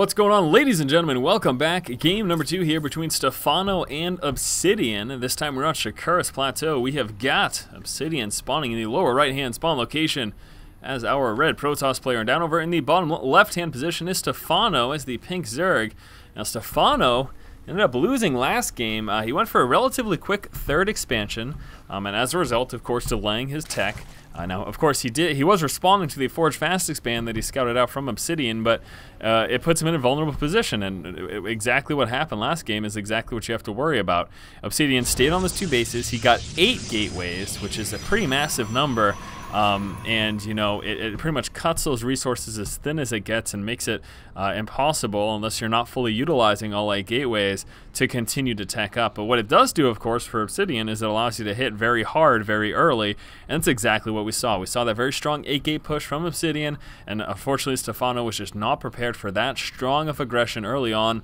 What's going on, ladies and gentlemen? Welcome back. Game number 2 here between Stephano and ObsidiaN. This time we're on Shakuris Plateau. We have got ObsidiaN spawning in the lower right-hand spawn location as our red Protoss player. And down over in the bottom left-hand position is Stephano as the pink Zerg. Now Stephano ended up losing last game. He went for a relatively quick third expansion, and as a result, of course, delaying his tech. Now, of course, he was responding to the Forge Fast expand that he scouted out from ObsidiaN, but it puts him in a vulnerable position, and exactly what happened last game is exactly what you have to worry about. ObsidiaN stayed on those 2 bases. He got 8 gateways, which is a pretty massive number, and you know, it pretty much cuts those resources as thin as it gets and makes it impossible, unless you're not fully utilizing all 8 gateways, to continue to tech up. But what it does do, of course, for ObsidiaN is it allows you to hit very hard very early, and that's exactly what we saw. We saw that very strong 8-gate push from ObsidiaN, and unfortunately Stephano was just not prepared for that strong of aggression early on.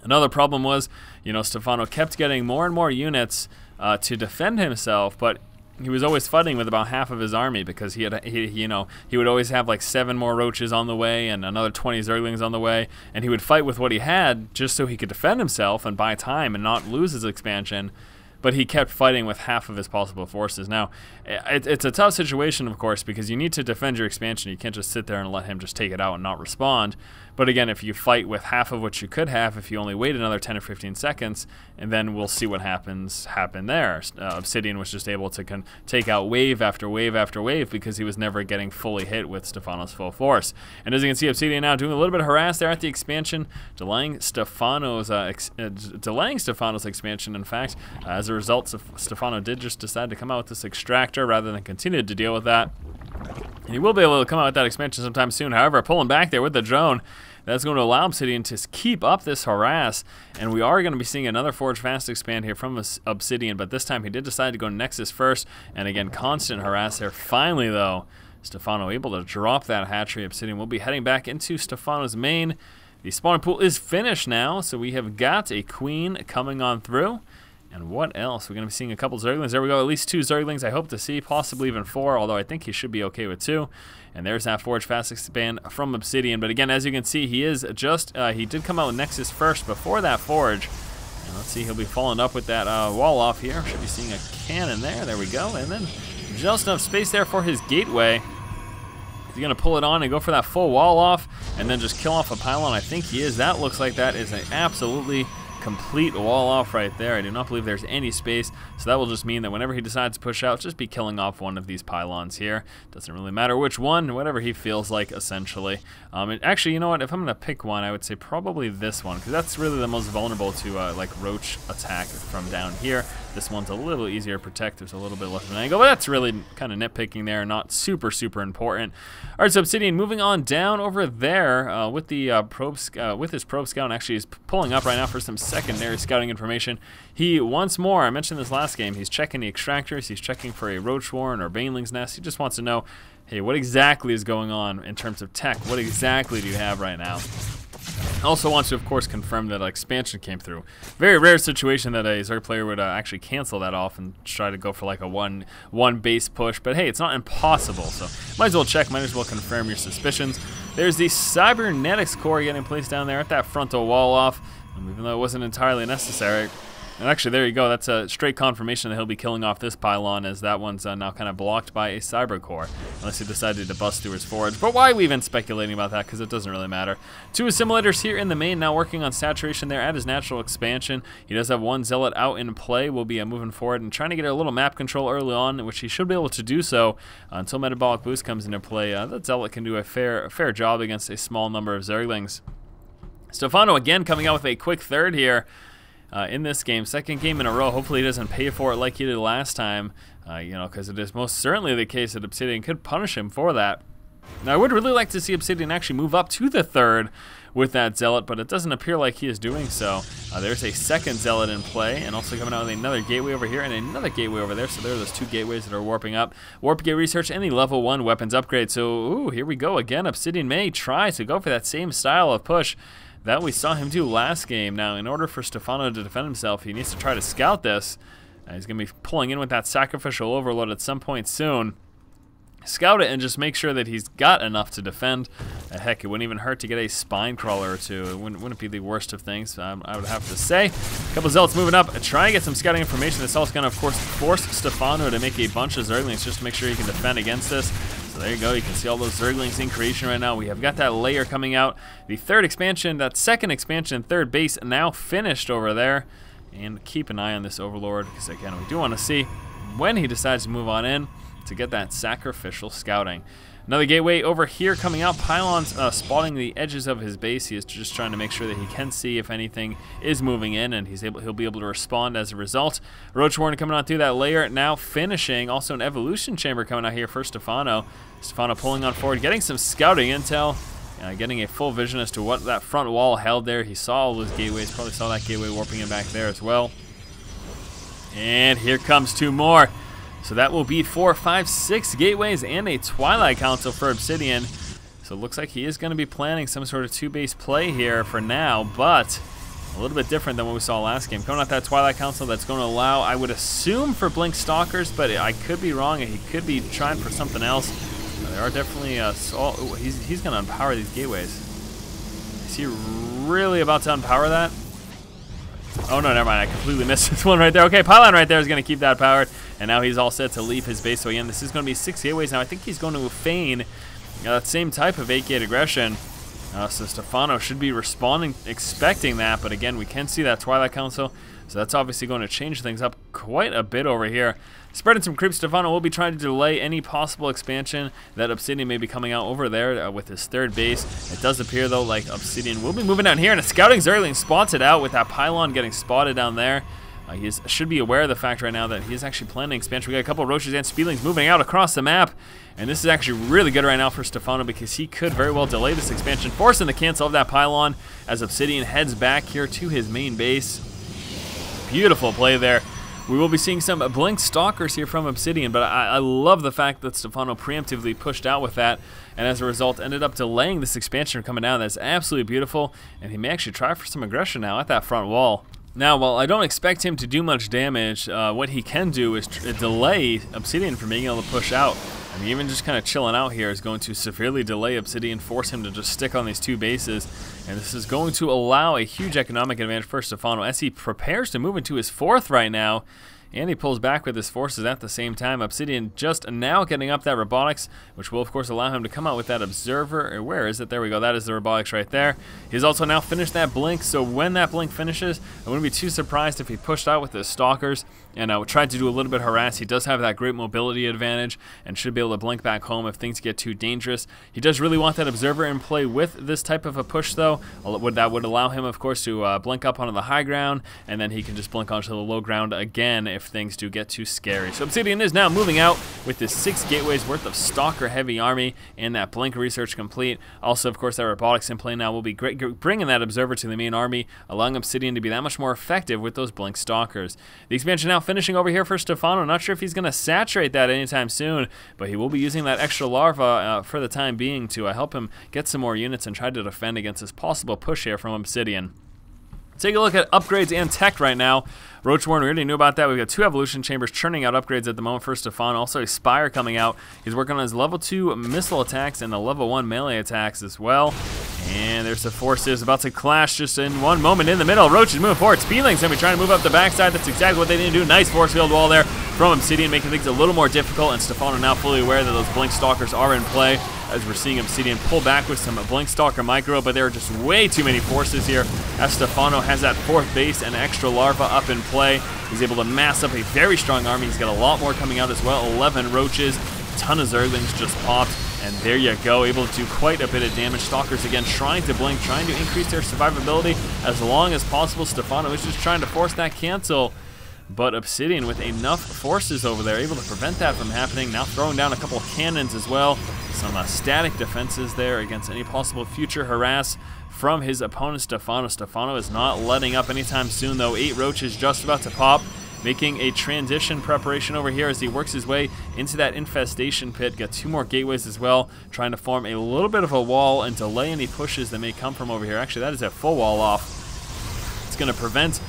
Another problem was, you know, Stephano kept getting more and more units to defend himself, but he was always fighting with about half of his army because he would always have like 7 more roaches on the way and another 20 Zerglings on the way, and he would fight with what he had just so he could defend himself and buy time and not lose his expansion. But he kept fighting with half of his possible forces. Now, it's a tough situation, of course, because you need to defend your expansion. You can't just sit there and let him just take it out and not respond. But again, if you fight with half of what you could have, if you only wait another 10 or 15 seconds, and then we'll see what happen there. ObsidiaN was just able to take out wave after wave after wave because he was never getting fully hit with Stephano's full force. And as you can see, ObsidiaN now doing a little bit of harass there at the expansion, delaying Stephano's expansion, in fact. As a result, Stephano did just decide to come out with this extractor rather than continue to deal with that. And he will be able to come out with that expansion sometime soon. However, pulling back there with the drone, that's going to allow ObsidiaN to keep up this harass. And we are going to be seeing another Forge Fast expand here from ObsidiaN, but this time he did decide to go Nexus first. And again, constant harass there. Finally, though, Stephano able to drop that hatchery. ObsidiaN will be heading back into Stephano's main. The spawning pool is finished now, so we have got a queen coming on through. And what else? We're going to be seeing a couple Zerglings. There we go, at least 2 Zerglings I hope to see, possibly even 4, although I think he should be okay with 2. And there's that Forge Fast expand from ObsidiaN. But again, as you can see, he is just, he did come out with Nexus first before that Forge. And let's see, he'll be following up with that wall off here. Should be seeing a cannon there. There we go. And then just enough space there for his gateway. He's going to pull it on and go for that full wall off and then just kill off a pylon. I think he is. That looks like that is an absolutely complete wall off right there. I do not believe there's any space, so that will just mean that whenever he decides to push out, just be killing off one of these pylons here. Doesn't really matter which one, whatever he feels like, essentially. Actually, you know what, if I'm going to pick one, I would say probably this one, because that's really the most vulnerable to like roach attack from down here. This one's a little easier to protect. There's a little bit less of an angle, but that's really kind of nitpicking there, not super important. All right, so ObsidiaN moving on down over there with the with his probe scout, and actually he's pulling up right now for some secondary scouting information. He once more, I mentioned this last game, he's checking the extractors, he's checking for a roach warren or baneling's nest. He just wants to know, hey, what exactly is going on in terms of tech? What exactly do you have right now? Also wants to, of course, confirm that expansion came through. Very rare situation that a Zerg player would actually cancel that off and try to go for like a one base push. But hey, it's not impossible, so might as well check, might as well confirm your suspicions. There's the cybernetics core getting placed down there at that frontal wall off, even though it wasn't entirely necessary. And actually, there you go. That's a straight confirmation that he'll be killing off this pylon, as that one's now kind of blocked by a cyber core, unless he decided to bust through his forge. But why are we even speculating about that? Because it doesn't really matter. 2 assimilators here in the main, now working on saturation there at his natural expansion. He does have 1 zealot out in play. We'll be moving forward and trying to get a little map control early on, which he should be able to do so until metabolic boost comes into play. That zealot can do a fair job against a small number of Zerglings. Stephano again coming out with a quick third here. In this game, 2nd game in a row. Hopefully he doesn't pay for it like he did last time, you know, because it is most certainly the case that ObsidiaN could punish him for that. Now, I would really like to see ObsidiaN actually move up to the 3rd with that zealot, but it doesn't appear like he is doing so. There's a 2nd zealot in play, and also coming out with another gateway over here and another gateway over there. So there are those 2 gateways that are warping up. Warp gate research and the level 1 weapons upgrade. So, ooh, here we go again. ObsidiaN may try to go for that same style of push that we saw him do last game. Now, in order for Stephano to defend himself, he needs to try to scout this. He's going to be pulling in with that sacrificial overload at some point soon. Scout it and just make sure that he's got enough to defend. Heck, it wouldn't even hurt to get a spine crawler or two. It wouldn't be the worst of things, I would have to say. A couple zealots moving up, trying to get some scouting information. This also going to, of course, force Stephano to make a bunch of Zerglings just to make sure he can defend against this. So there you go. You can see all those Zerglings in creation right now. We have got that layer coming out. The third expansion, that second expansion, third base, now finished over there. And keep an eye on this Overlord, because again, we do want to see when he decides to move on in to get that sacrificial scouting. Another gateway over here coming out. Pylons spotting the edges of his base. He is just trying to make sure that he can see if anything is moving in, and he'll be able to respond as a result. Roach Warren coming on through that layer, now finishing. Also an evolution chamber coming out here for Stephano. Stephano pulling on forward, getting some scouting intel, getting a full vision as to what that front wall held there. He saw all those gateways, probably saw that gateway warping in back there as well. And here comes two more. So that will be 4, 5, 6 gateways and a Twilight Council for ObsidiaN. So it looks like he is going to be planning some sort of 2-base play here for now, but a little bit different than what we saw last game. Coming out that Twilight Council, that's going to allow, I would assume, for Blink Stalkers, but I could be wrong, and he could be trying for something else. There are definitely, he's going to unpower these gateways. Is he really about to unpower that? Oh no, never mind, I completely missed this one right there. Okay, Pylon right there is going to keep that powered, and now he's all set to leave his base. So again, this is going to be 6 gateways. Now I think he's going to feign that same type of 8-gate aggression. So Stephano should be responding, expecting that, but again, we can see that Twilight Council, so that's obviously going to change things up quite a bit over here. Spreading some creeps, Stephano will be trying to delay any possible expansion that ObsidiaN may be coming out over there with his third base. It does appear, though, like ObsidiaN will be moving down here, and a scouting Zergling spots it out with that pylon getting spotted down there. He should be aware of the fact right now that he is actually planning expansion. We got a couple of Roaches and Speedlings moving out across the map, and this is actually really good right now for Stephano because he could very well delay this expansion, forcing the cancel of that pylon as ObsidiaN heads back here to his main base. Beautiful play there. We will be seeing some Blink Stalkers here from ObsidiaN, but I love the fact that Stephano preemptively pushed out with that, and as a result ended up delaying this expansion from coming down. That's absolutely beautiful, and he may actually try for some aggression now at that front wall. Now, while I don't expect him to do much damage, what he can do is delay ObsidiaN from being able to push out. I mean, even just kind of chilling out here is going to severely delay ObsidiaN, force him to just stick on these 2 bases, and this is going to allow a huge economic advantage for Stephano as he prepares to move into his 4th right now. And he pulls back with his forces at the same time. ObsidiaN just now getting up that robotics, which will of course allow him to come out with that observer. Where is it? There we go. That is the robotics right there. He's also now finished that blink, so when that blink finishes, I wouldn't be too surprised if he pushed out with his stalkers and tried to do a little bit of harass. He does have that great mobility advantage and should be able to blink back home if things get too dangerous. He does really want that observer in play with this type of a push, though. That would allow him, of course, to blink up onto the high ground, and then he can just blink onto the low ground again if things do get too scary. So ObsidiaN is now moving out with this 6 gateways worth of stalker heavy army and that blink research complete. Also, of course, that robotics in play now will be great, bringing that observer to the main army, allowing ObsidiaN to be that much more effective with those blink stalkers. The expansion now finishing over here for Stephano. Not sure if he's going to saturate that anytime soon, but he will be using that extra larva for the time being to help him get some more units and try to defend against this possible push here from ObsidiaN. Take a look at upgrades and tech right now. Roach Warren, we already knew about that. We've got 2 evolution chambers churning out upgrades at the moment for Stephano. Also a Spire coming out. He's working on his level 2 missile attacks and the level 1 melee attacks as well. And there's the forces about to clash just in one moment in the middle. Roach is moving forward. Speedling's going to be trying to move up the backside. That's exactly what they need to do. Nice force field wall there from ObsidiaN, making things a little more difficult. And Stephano now fully aware that those Blink Stalkers are in play, as we're seeing ObsidiaN pull back with some Blink Stalker micro, but there are just way too many forces here as Stephano has that 4th base and extra larva up in play. He's able to mass up a very strong army. He's got a lot more coming out as well. 11 Roaches, a ton of Zerglings just popped, and there you go, able to do quite a bit of damage. Stalkers again trying to blink, trying to increase their survivability as long as possible. Stephano is just trying to force that cancel, but ObsidiaN with enough forces over there able to prevent that from happening. Now throwing down a couple of cannons as well. Some static defenses there against any possible future harass from his opponent Stephano. Stephano is not letting up anytime soon, though. 8 Roaches just about to pop, making a transition preparation over here as he works his way into that infestation pit. Got 2 more gateways as well, trying to form a little bit of a wall and delay any pushes that may come from over here. Actually, that is a full wall off. It's going to prevent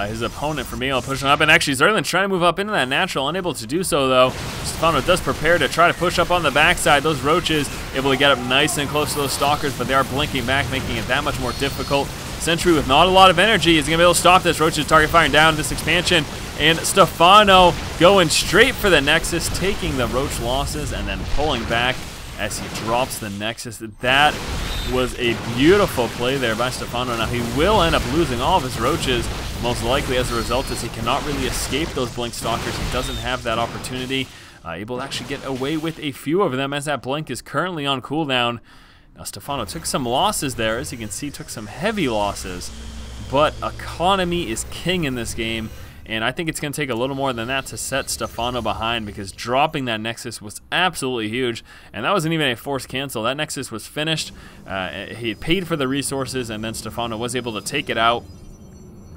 his opponent from being able to push up. And actually, Zerglin's trying to move up into that natural, unable to do so, though. Stephano does prepare to try to push up on the backside. Those roaches able to get up nice and close to those stalkers, but they are blinking back, making it that much more difficult. Sentry with not a lot of energy is going to be able to stop this. Roaches target firing down this expansion. And Stephano going straight for the Nexus, taking the roach losses and then pulling back as he drops the Nexus. That was a beautiful play there by Stephano. Now he will end up losing all of his roaches, most likely as a result, as he cannot really escape those blink stalkers. He doesn't have that opportunity. Able to actually get away with a few of them as that blink is currently on cooldown. Now Stephano took some losses there, as you can see, took some heavy losses, but economy is king in this game, and I think it's going to take a little more than that to set Stephano behind, because dropping that Nexus was absolutely huge, and that wasn't even a forced cancel. That Nexus was finished. He paid for the resources, and then Stephano was able to take it out,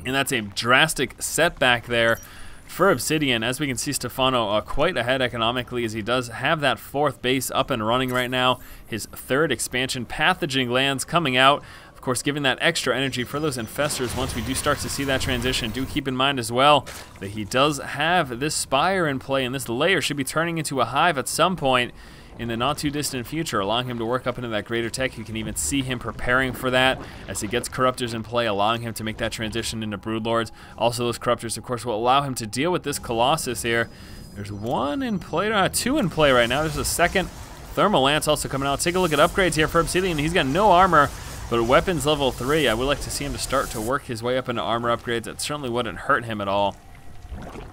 and that's a drastic setback there for ObsidiaN. As we can see, Stephano quite ahead economically, as he does have that 4th base up and running right now. His 3rd expansion, Pathogen Glands, coming out. Of course, giving that extra energy for those infestors once we do start to see that transition. Do keep in mind as well that he does have this Spire in play, and this layer should be turning into a hive at some point in the not too distant future, allowing him to work up into that greater tech. You can even see him preparing for that as he gets Corruptors in play, allowing him to make that transition into Broodlords. Also, those Corruptors, of course, will allow him to deal with this Colossus here. There's 1 in play, 2 in play right now. There's a 2nd Thermal Lance also coming out. Take a look at upgrades here for ObsidiaN. He's got no armor, but weapons level 3. I would like to see him to start to work his way up into armor upgrades. That certainly wouldn't hurt him at all.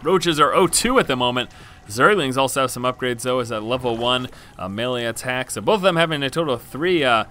Roaches are 0-2 at the moment. Zerglings also have some upgrades, though, as at level 1 melee attack. So both of them having a total of 3 damage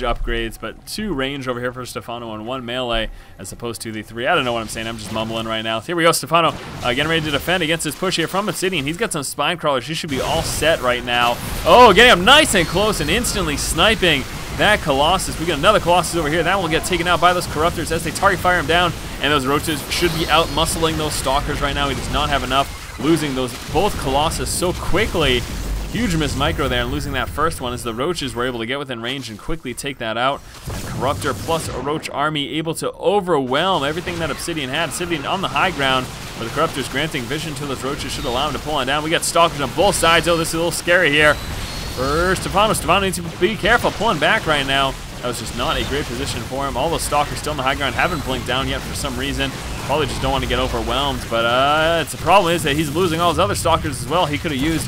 upgrades, but 2 range over here for Stephano and 1 melee, as opposed to the 3. I don't know what I'm saying. I'm just mumbling right now. Here we go. Stephano getting ready to defend against this push here from ObsidiaN. He's got some spine crawlers. He should be all set right now. Oh, getting him nice and close and instantly sniping that Colossus. We got another Colossus over here. That will get taken out by those Corruptors as they target fire him down, and those roaches should be out muscling those stalkers right now. He does not have enough, losing those both Colossus so quickly. Huge miss micro there, and losing that first one as the roaches were able to get within range and quickly take that out. And Corruptor plus a roach army able to overwhelm everything that ObsidiaN had. ObsidiaN on the high ground, but the Corruptors granting vision to those roaches should allow him to pull on down. We got stalkers on both sides. Oh, this is a little scary here for Stephano. Stephano needs to be careful pulling back right now. That was just not a great position for him. All those stalkers still on the high ground, haven't blinked down yet for some reason. Probably just don't want to get overwhelmed, but the problem is that he's losing all his other stalkers as well. He could have used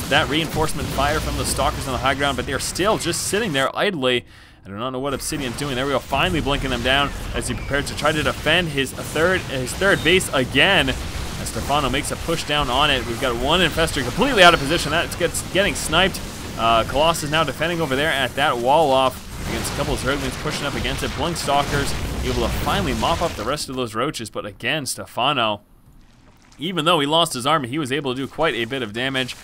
that reinforcement fire from the stalkers on the high ground, but they're still just sitting there idly. I do not know what ObsidiaN's doing. There we go, finally blinking them down as he prepares to try to defend his third base again. As Stephano makes a push down on it. We've got 1 infestor completely out of position. That's getting sniped. Colossus now defending over there at that wall off against a couple of Zerglings pushing up against it. Blink Stalkers able to finally mop up the rest of those roaches, but again, Stephano, even though he lost his army, he was able to do quite a bit of damage.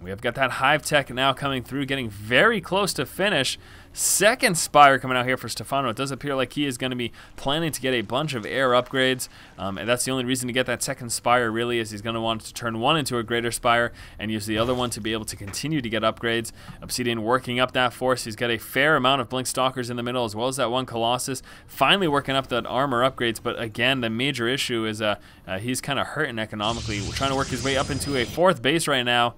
We have got that Hive Tech now coming through, getting very close to finish. 2nd Spire coming out here for Stephano. It does appear like he is going to be planning to get a bunch of air upgrades, and that's the only reason to get that 2nd Spire, really, is he's going to want to turn 1 into a greater Spire and use the other one to be able to continue to get upgrades. ObsidiaN working up that force. He's got a fair amount of Blink Stalkers in the middle, as well as that 1 Colossus. Finally working up that armor upgrades, but again, the major issue is he's kind of hurting economically. We're trying to work his way up into a 4th base right now.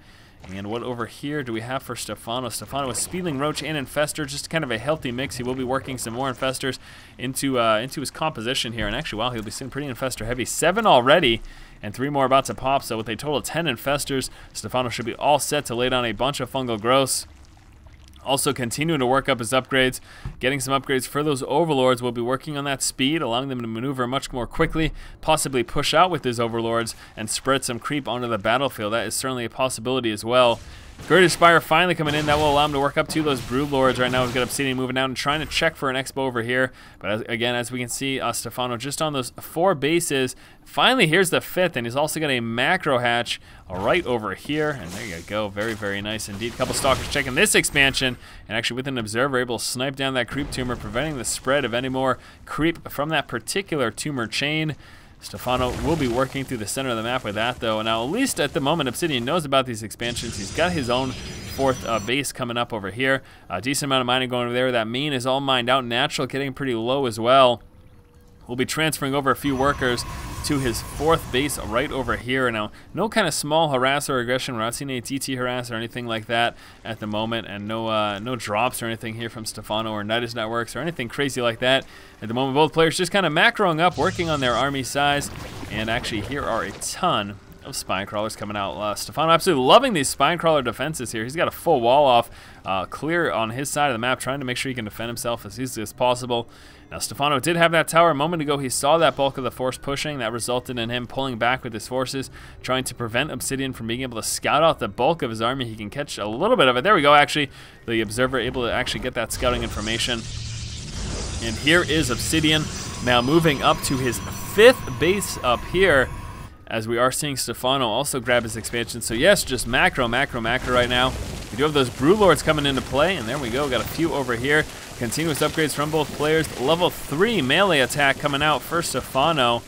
And what over here do we have for Stephano? Stephano with Speedling, Roach, and Infestor, just kind of a healthy mix. He will be working some more Infestors into his composition here. And actually, wow, he'll be sitting pretty Infestor heavy. 7 already, and 3 more about to pop. So with a total of 10 Infestors, Stephano should be all set to lay down a bunch of fungal growths. Also continuing to work up his upgrades, getting some upgrades for those Overlords. We'll be working on that speed, allowing them to maneuver much more quickly, possibly push out with his Overlords and spread some creep onto the battlefield. That is certainly a possibility as well. Greater Spire finally coming in. That will allow him to work up to those Broodlords right now. We've got ObsidiaN moving down and trying to check for an Expo over here. But again, as we can see, Stephano just on those 4 bases. Finally, here's the 5th, and he's also got a Macro Hatch right over here. And there you go. Very, very nice indeed. A couple Stalkers checking this expansion. And actually, with an Observer, able to snipe down that creep tumor, preventing the spread of any more creep from that particular tumor chain. Stephano will be working through the center of the map with that, though. Now, at least at the moment, ObsidiaN knows about these expansions. He's got his own 4th base coming up over here. A decent amount of mining going over there. That main is all mined out. Natural getting pretty low as well. We'll be transferring over a few workers to his 4th base right over here. Now, no kind of small harass or aggression. We're not seeing any TT harass or anything like that at the moment, and no drops or anything here from Stephano or Nidus Networks or anything crazy like that. At the moment, both players just kind of macroing up, working on their army size, and actually here are a ton of spine crawlers coming out. Stephano absolutely loving these spine crawler defenses here. He's got a full wall off clear on his side of the map, trying to make sure he can defend himself as easily as possible. Now, Stephano did have that tower a moment ago. He saw that bulk of the force pushing. That resulted in him pulling back with his forces, trying to prevent ObsidiaN from being able to scout out the bulk of his army. He can catch a little bit of it. There we go, actually. The observer able to actually get that scouting information. And here is ObsidiaN now moving up to his 5th base up here, as we are seeing Stephano also grab his expansion. So yes, just macro right now. We do have those Broodlords coming into play, and there we go. Got a few over here. Continuous upgrades from both players. Level 3 melee attack coming out for Stephano,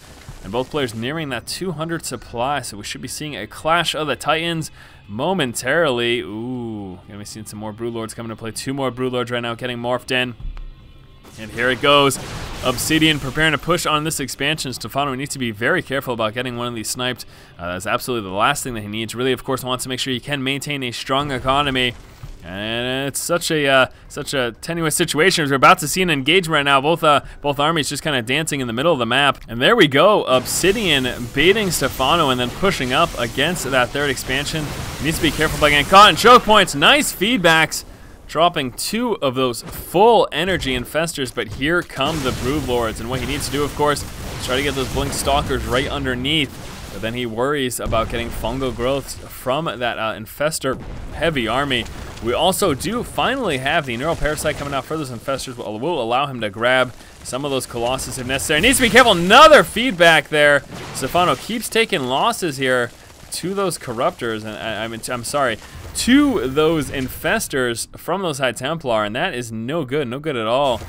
and both players nearing that 200 supply. So we should be seeing a clash of the Titans momentarily. Ooh, gonna be seeing some more Broodlords coming into play. 2 more Broodlords right now getting morphed in. And here it goes. ObsidiaN preparing to push on this expansion. Stephano needs to be very careful about getting one of these sniped. That's absolutely the last thing that he needs. Really, of course, wants to make sure he can maintain a strong economy. And it's such a tenuous situation as we're about to see an engagement right now. Both armies just kind of dancing in the middle of the map. And there we go. ObsidiaN baiting Stephano and then pushing up against that 3rd expansion. He needs to be careful about getting caught in choke points. Nice feedbacks, dropping 2 of those full energy infestors, but here come the Broodlords, and what he needs to do, of course, is try to get those Blink Stalkers right underneath, but then he worries about getting fungal growths from that infestor heavy army. We also do finally have the Neural Parasite coming out for those infestors, will allow him to grab some of those Colossus if necessary. Needs to be careful. Another feedback there. Stephano keeps taking losses here to those Corruptors, and I'm sorry, to those infestors from those High Templar, and that is no good at all.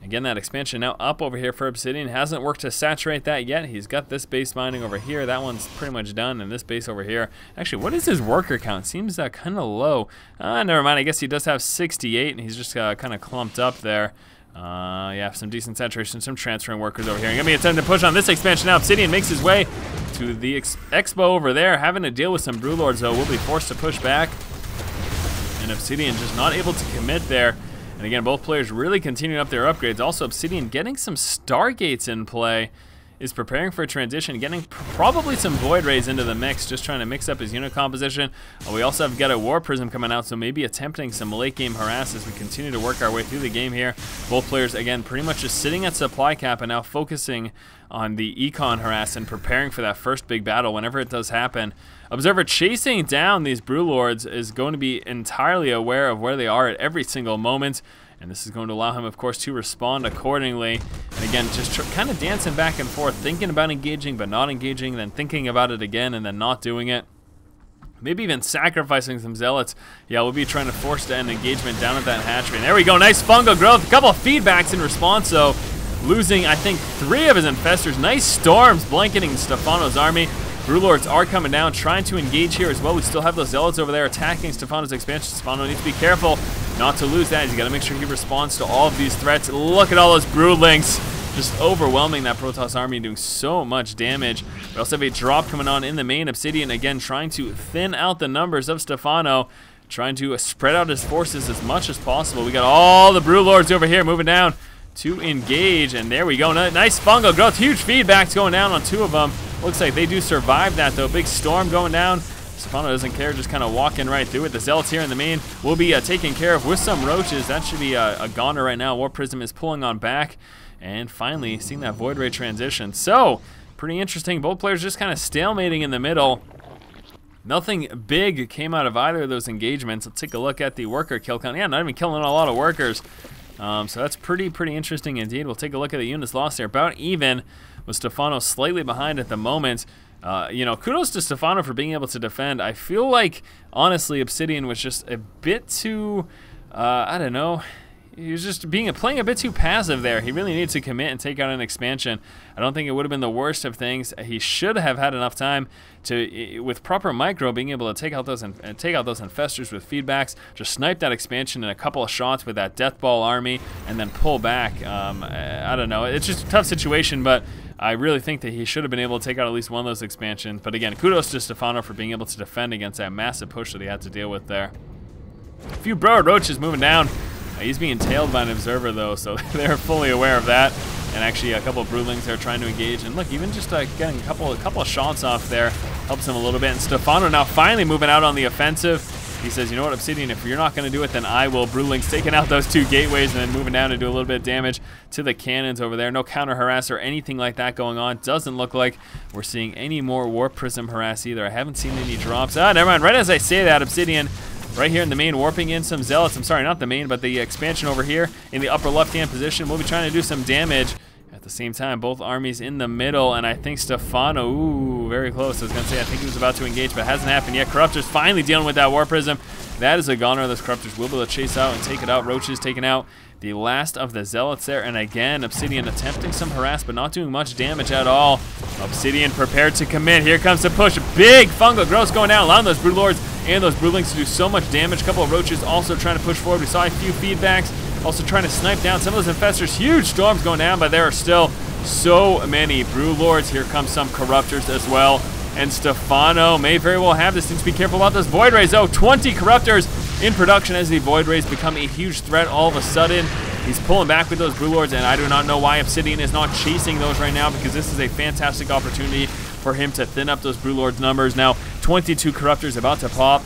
Again, that expansion now up over here for ObsidiaN. Hasn't worked to saturate that yet. He's got this base mining over here. That one's pretty much done, and this base over here. Actually, what is his worker count? Seems kind of low. Never mind. I guess he does have 68, and he's just kind of clumped up there. Yeah, some decent saturation, some transferring workers over here. Gonna be attempting to push on this expansion now. ObsidiaN makes his way to the expo over there, having to deal with some Broodlords, though. Will be forced to push back, and ObsidiaN just not able to commit there. And again, both players really continuing up their upgrades. Also, ObsidiaN getting some Stargates in play, is preparing for a transition, getting probably some Void Rays into the mix, just trying to mix up his unit composition. We also have got a War Prism coming out, so maybe attempting some late game harass as we continue to work our way through the game here. Both players, again, pretty much just sitting at supply cap and now focusing on the Econ harass and preparing for that first big battle whenever it does happen. Observer chasing down these Broodlords is going to be entirely aware of where they are at every single moment, and this is going to allow him, of course, to respond accordingly. And again, just kind of dancing back and forth, thinking about engaging but not engaging, then thinking about it again and then not doing it. Maybe even sacrificing some zealots. Yeah, we'll be trying to force to end engagement down at that hatchery. And there we go, nice fungal growth. A couple of feedbacks in response, though. Losing, I think, 3 of his infestors. Nice storms blanketing Stephano's army. Broodlords are coming down, trying to engage here as well. We still have those zealots over there attacking Stephano's expansion. Stephano needs to be careful not to lose that. He's got to make sure he responds to all of these threats. Look at all those Broodlings just overwhelming that Protoss army, doing so much damage. We also have a drop coming on in the main. ObsidiaN, again, trying to thin out the numbers of Stephano, trying to spread out his forces as much as possible. We got all the Broodlords over here moving down to engage, and there we go. Nice fungal growth. Huge feedbacks going down on 2 of them. Looks like they do survive that, though. Big storm going down. Stephano doesn't care, just kind of walking right through it. The Zealots here in the main will be taken care of with some roaches. That should be a goner right now. War Prism is pulling on back, and finally seeing that Void Ray transition. So, pretty interesting. Both players just kind of stalemating in the middle. Nothing big came out of either of those engagements. Let's take a look at the worker kill count. Yeah, not even killing a lot of workers. So that's pretty interesting indeed. We'll take a look at the units lost there. About even, with Stephano slightly behind at the moment. You know, kudos to Stephano for being able to defend. I feel like, honestly, ObsidiaN was just a bit too, I don't know. he was just playing a bit too passive there. He really needs to commit and take out an expansion. I don't think it would have been the worst of things. He should have had enough time to, with proper micro, being able to take out those infestors with feedbacks, just snipe that expansion in a couple of shots with that death ball army, and then pull back. I don't know. It's just a tough situation, but I really think that he should have been able to take out at least one of those expansions. But again, kudos to Stephano for being able to defend against that massive push that he had to deal with there. A few Brood Roaches moving down. He's being tailed by an observer though, so they're fully aware of that. And actually a couple of broodlings are trying to engage. And look, even just getting a couple of shots off there helps him a little bit. And Stephano now finally moving out on the offensive. He says, you know what, ObsidiaN, if you're not going to do it, then I will. Broodlings taking out those two gateways and then moving down to do a little bit of damage to the cannons over there. No counter harass or anything like that going on. Doesn't look like we're seeing any more Warp Prism harass either. I haven't seen any drops. Ah, never mind. Right as I say that, ObsidiaN right here in the main, warping in some zealots. I'm sorry, not the main, but the expansion over here in the upper left-hand position. We'll be trying to do some damage. At the same time, both armies in the middle, and I think Stephano, ooh, very close. I was going to say, I think he was about to engage, but it hasn't happened yet. Corruptor's finally dealing with that War Prism. That is a goner. Those Corruptors will be able to chase out and take it out. Roaches taking out the last of the Zealots there, and again, ObsidiaN attempting some harass, but not doing much damage at all. ObsidiaN prepared to commit. Here comes the push. Big fungal growth going down, allowing those Broodlords and those Broodlings to do so much damage. A couple of Roaches also trying to push forward. We saw a few feedbacks. Also trying to snipe down some of those infestors. Huge storms going down, but there are still so many Broodlords. Here comes some Corruptors as well. And Stephano may very well have this. Needs to be careful about those Void Rays. Oh, 20 Corruptors in production as the Void Rays become a huge threat all of a sudden. He's pulling back with those Broodlords, and I do not know why ObsidiaN is not chasing those right now, because this is a fantastic opportunity for him to thin up those Broodlords numbers. Now, 22 Corruptors about to pop.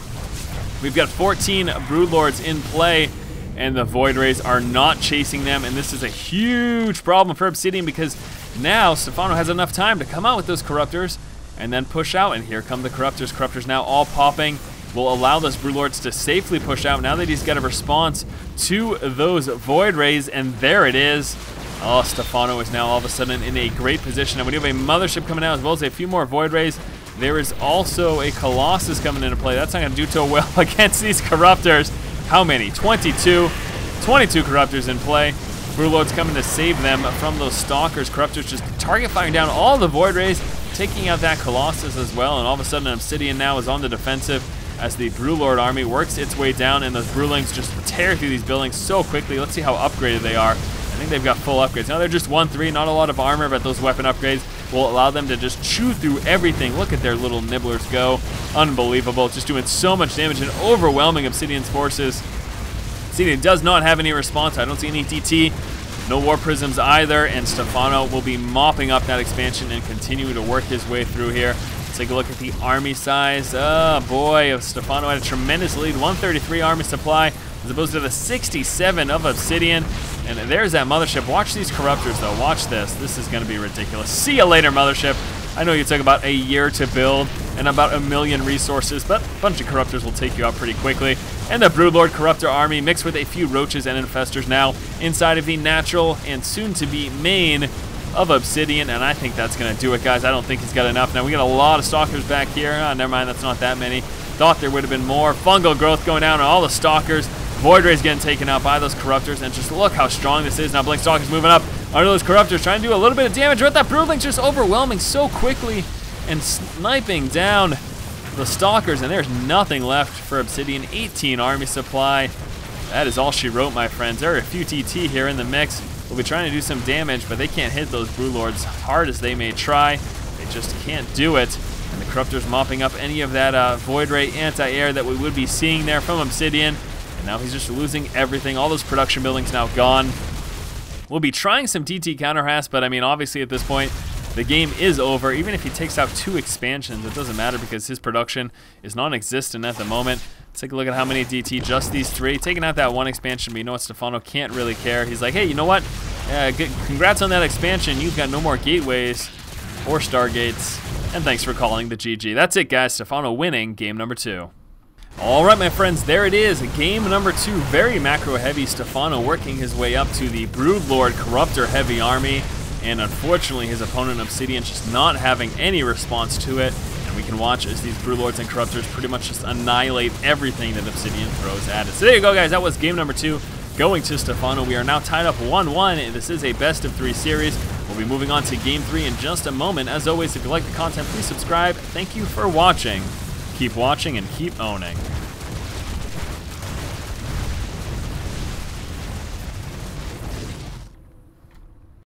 We've got 14 Broodlords in play, and the Void Rays are not chasing them, and this is a huge problem for ObsidiaN, because now Stephano has enough time to come out with those Corruptors and then push out, and here come the Corruptors. Corruptors now all popping will allow those Broodlords to safely push out now that he's got a response to those Void Rays, and there it is. Oh, Stephano is now all of a sudden in a great position, and we do have a Mothership coming out as well as a few more Void Rays. There is also a Colossus coming into play. That's not going to do too well against these Corruptors. How many? 22 Corruptors in play. Broodlords coming to save them from those Stalkers. Corruptors just target firing down all the Void Rays, taking out that Colossus as well, and all of a sudden ObsidiaN now is on the defensive as the Broodlord army works its way down, and those Broodlings just tear through these buildings so quickly. Let's see how upgraded they are. I think they've got full upgrades. Now they're just 1-3, not a lot of armor, but those weapon upgrades will allow them to just chew through everything. Look at their little nibblers go. Unbelievable. Just doing so much damage and overwhelming ObsidiaN's forces. ObsidiaN does not have any response. I don't see any DT. No War Prisms either, and Stephano will be mopping up that expansion and continuing to work his way through here. Let's take a look at the army size. Oh boy, Stephano had a tremendous lead. 133 army supply as opposed to the 67 of ObsidiaN. And there's that Mothership. Watch these Corruptors though. Watch this. This is going to be ridiculous. See you later, Mothership. I know you took about a year to build and about 1 million resources, but a bunch of Corruptors will take you out pretty quickly. And the Broodlord Corruptor army mixed with a few Roaches and Infestors now inside of the natural and soon-to-be main of ObsidiaN, and I think that's going to do it, guys. I don't think he's got enough. Now, we got a lot of Stalkers back here. Oh, never mind, that's not that many. Thought there would have been more. Fungal growth going down on all the Stalkers. Void Rays getting taken out by those Corruptors, and just look how strong this is. Now, Blink Stalkers moving up under those Corruptors, trying to do a little bit of damage, but that Broodling's just overwhelming so quickly and sniping down the Stalkers, and there's nothing left for ObsidiaN. 18 army supply. That is all she wrote, my friends. There are a few TT here in the mix. We'll be trying to do some damage, but they can't hit those Broodlords hard as they may try. They just can't do it. And the Corruptor's mopping up any of that Void Ray anti-air that we would be seeing there from ObsidiaN. And now he's just losing everything. All those production buildings now gone. We'll be trying some DT counter harass, but I mean, obviously at this point, the game is over. Even if he takes out 2 expansions, it doesn't matter because his production is non-existent at the moment. Let's take a look at how many DT, just these 3. Taking out that 1 expansion, but you know what, Stephano can't really care. He's like, hey, you know what? Congrats on that expansion. You've got no more gateways or stargates. And thanks for calling the GG. That's it, guys. Stephano winning game number 2. All right, my friends, there it is. Game number 2, very macro-heavy. Stephano working his way up to the Broodlord Corruptor-heavy army. And unfortunately, his opponent ObsidiaN just not having any response to it. And we can watch as these Broodlords and Corruptors pretty much just annihilate everything that ObsidiaN throws at it. So there you go, guys. That was game number 2. going to Stephano. We are now tied up 1-1. This is a best-of-3 series. We'll be moving on to Game 3 in just a moment. As always, if you like the content, please subscribe. Thank you for watching. Keep watching and keep owning.